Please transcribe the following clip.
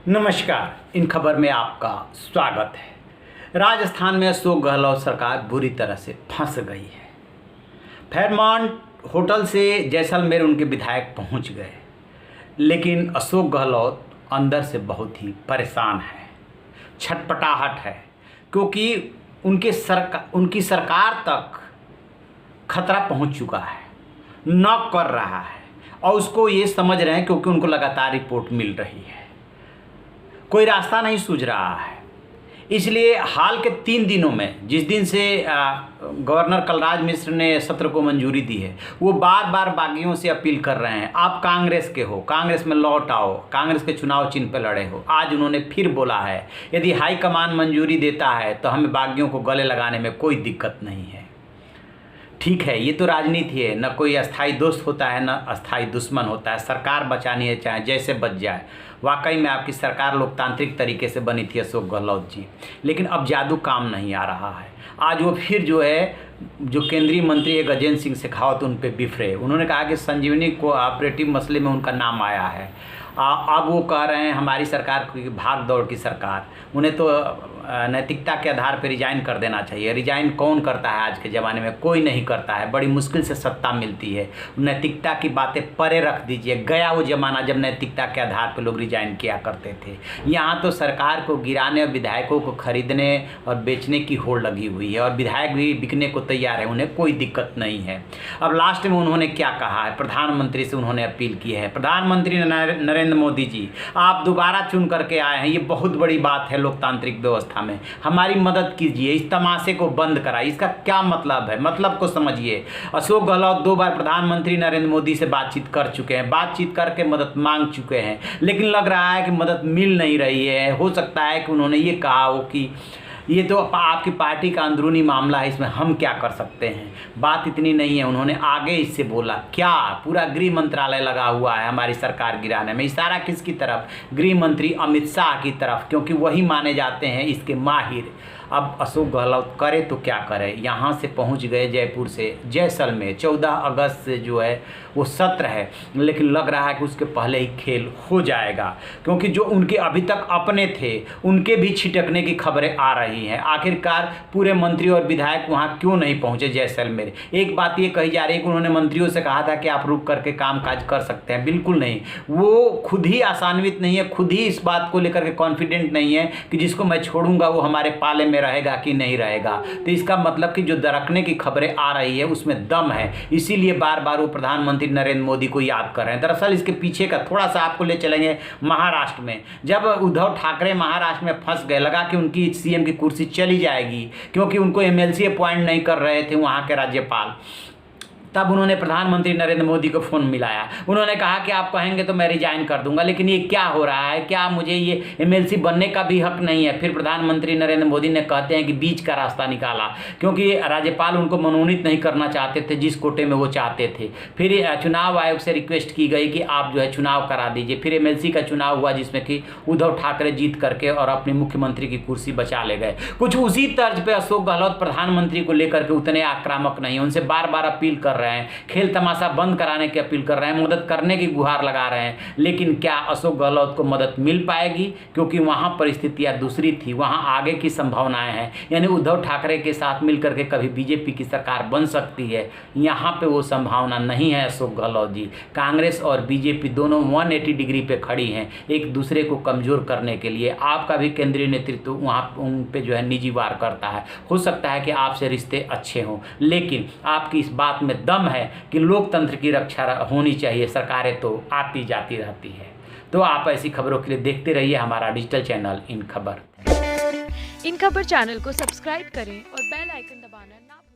नमस्कार। इन खबर में आपका स्वागत है। राजस्थान में अशोक गहलोत सरकार बुरी तरह से फंस गई है। फेयरमाउंट होटल से जैसलमेर उनके विधायक पहुंच गए, लेकिन अशोक गहलोत अंदर से बहुत ही परेशान है, छटपटाहट है, क्योंकि उनकी सरकार तक खतरा पहुंच चुका है, नॉक कर रहा है, और उसको ये समझ रहे हैं क्योंकि उनको लगातार रिपोर्ट मिल रही है। कोई रास्ता नहीं सूझ रहा है। इसलिए हाल के 3 दिनों में, जिस दिन से गवर्नर कलराज मिश्र ने सत्र को मंजूरी दी है, वो बार बार बागियों से अपील कर रहे हैं, आप कांग्रेस के हो, कांग्रेस में लौट आओ, कांग्रेस के चुनाव चिन्ह पर लड़े हो। आज उन्होंने फिर बोला है, यदि हाईकमान मंजूरी देता है तो हमें बागियों को गले लगाने में कोई दिक्कत नहीं है। ठीक है, ये तो राजनीति है, न कोई अस्थाई दोस्त होता है, न अस्थाई दुश्मन होता है। सरकार बचानी है, चाहे जैसे बच जाए। वाकई में आपकी सरकार लोकतांत्रिक तरीके से बनी थी अशोक गहलोत जी, लेकिन अब जादू काम नहीं आ रहा है। आज वो फिर जो केंद्रीय मंत्री है गजेंद्र सिंह शेखावत उन पर बिफरे। उन्होंने कहा कि संजीवनी को ऑपरेटिव मसले में उनका नाम आया है। अब वो कह रहे हैं हमारी सरकार की भाग दौड़ की सरकार, उन्हें तो नैतिकता के आधार पर रिजाइन कर देना चाहिए। रिजाइन कौन करता है आज के ज़माने में? कोई नहीं करता है। बड़ी मुश्किल से सत्ता मिलती है। नैतिकता की बातें परे रख दीजिए। गया वो ज़माना जब नैतिकता के आधार पर लोग रिजाइन किया करते थे। यहाँ तो सरकार को गिराने और विधायकों को खरीदने और बेचने की होड़ लगी हुई है, और विधायक भी बिकने को तैयार है, उन्हें कोई दिक्कत नहीं है। अब लास्ट में उन्होंने क्या कहा है? प्रधानमंत्री से उन्होंने अपील की है। प्रधानमंत्री नरेंद्र मोदी जी, आप दोबारा चुन करके आए हैं, ये बहुत बड़ी बात है लोकतांत्रिक व्यवस्था में। हमारी मदद कीजिए, इस तमाशे को बंद कराइए। इसका क्या मतलब है? मतलब को समझिए। अशोक गहलोत 2 बार प्रधानमंत्री नरेंद्र मोदी से बातचीत कर चुके हैं, बातचीत करके मदद मांग चुके हैं, लेकिन लग रहा है कि मदद मिल नहीं रही है। हो सकता है कि उन्होंने ये कहा हो कि ये तो आपकी पार्टी का अंदरूनी मामला है, इसमें हम क्या कर सकते हैं। बात इतनी नहीं है। उन्होंने आगे इससे बोला क्या? पूरा गृह मंत्रालय लगा हुआ है हमारी सरकार गिराने में। इशारा किसकी तरफ? गृह मंत्री अमित शाह की तरफ, क्योंकि वही माने जाते हैं इसके माहिर। अब अशोक गहलोत करे तो क्या करे? यहाँ से पहुँच गए जयपुर से जैसलमेर। 14 अगस्त से जो है वो सत्र है, लेकिन लग रहा है कि उसके पहले ही खेल हो जाएगा, क्योंकि जो उनके अभी तक अपने थे उनके भी छिटकने की खबरें आ रही हैं। आखिरकार पूरे मंत्री और विधायक वहाँ क्यों नहीं पहुँचे जैसलमेर? एक बात ये कही जा रही है कि उन्होंने मंत्रियों से कहा था कि आप रुक करके काम काज कर सकते हैं। बिल्कुल नहीं। वो खुद ही आशान्वित नहीं है, खुद ही इस बात को लेकर के कॉन्फिडेंट नहीं है कि जिसको मैं छोड़ूंगा वो हमारे पाले में रहेगा कि नहीं रहेगा। तो इसका मतलब कि जो दरकने की खबरें आ रही है उसमें दम है, इसीलिए बार बार वो प्रधानमंत्री नरेंद्र मोदी को याद कर रहे हैं। दरअसल इसके पीछे का थोड़ा सा आपको ले चलेंगे महाराष्ट्र में। जब उद्धव ठाकरे महाराष्ट्र में फंस गए, लगा कि उनकी सीएम की कुर्सी चली जाएगी, क्योंकि उनको एमएलसी अपॉइंट नहीं कर रहे थे वहाँ के राज्यपाल। तब उन्होंने प्रधानमंत्री नरेंद्र मोदी को फ़ोन मिलाया। उन्होंने कहा कि आप कहेंगे तो मैं रिजाइन कर दूंगा, लेकिन ये क्या हो रहा है? क्या मुझे ये एमएलसी बनने का भी हक नहीं है? फिर प्रधानमंत्री नरेंद्र मोदी ने कहते हैं कि बीच का रास्ता निकाला, क्योंकि राज्यपाल उनको मनोनीत नहीं करना चाहते थे जिस कोटे में वो चाहते थे। फिर चुनाव आयोग से रिक्वेस्ट की गई कि आप जो है चुनाव करा दीजिए। फिर एमएलसी का चुनाव हुआ, जिसमें कि उद्धव ठाकरे जीत करके और अपनी मुख्यमंत्री की कुर्सी बचा ले गए। कुछ उसी तर्ज पर अशोक गहलोत प्रधानमंत्री को लेकर के उतने आक्रामक नहीं, उनसे बार बार अपील कर रहे हैं, खेल तमाशा बंद कराने की अपील कर रहे हैं, मदद करने की गुहार लगा रहे हैं। लेकिन क्या अशोक गहलोत को मदद मिल पाएगी? क्योंकि वहां परिस्थितियां दूसरी थी, वहां आगे की संभावनाएं हैं। यानी उद्धव ठाकरे के साथ मिलकर के कभी बीजेपी की सरकार बन सकती है। यहां पे वो संभावना नहीं है। अशोक गहलोत जी, कांग्रेस और बीजेपी दोनों 180 डिग्री पे खड़ी हैं एक दूसरे को कमजोर करने के लिए। आपका भी केंद्रीय नेतृत्व वहाँ उन पे जो है निजी वार करता है। हो सकता है कि आपसे रिश्ते अच्छे हों, लेकिन आपकी इस बात में दम है कि लोकतंत्र की रक्षा होनी चाहिए। सरकारें तो आती जाती रहती है। तो आप ऐसी खबरों के लिए देखते रहिए हमारा डिजिटल चैनल इन खबर। इन खबर चैनल को सब्सक्राइब करें और बेल आइकन दबाना ना भूलें।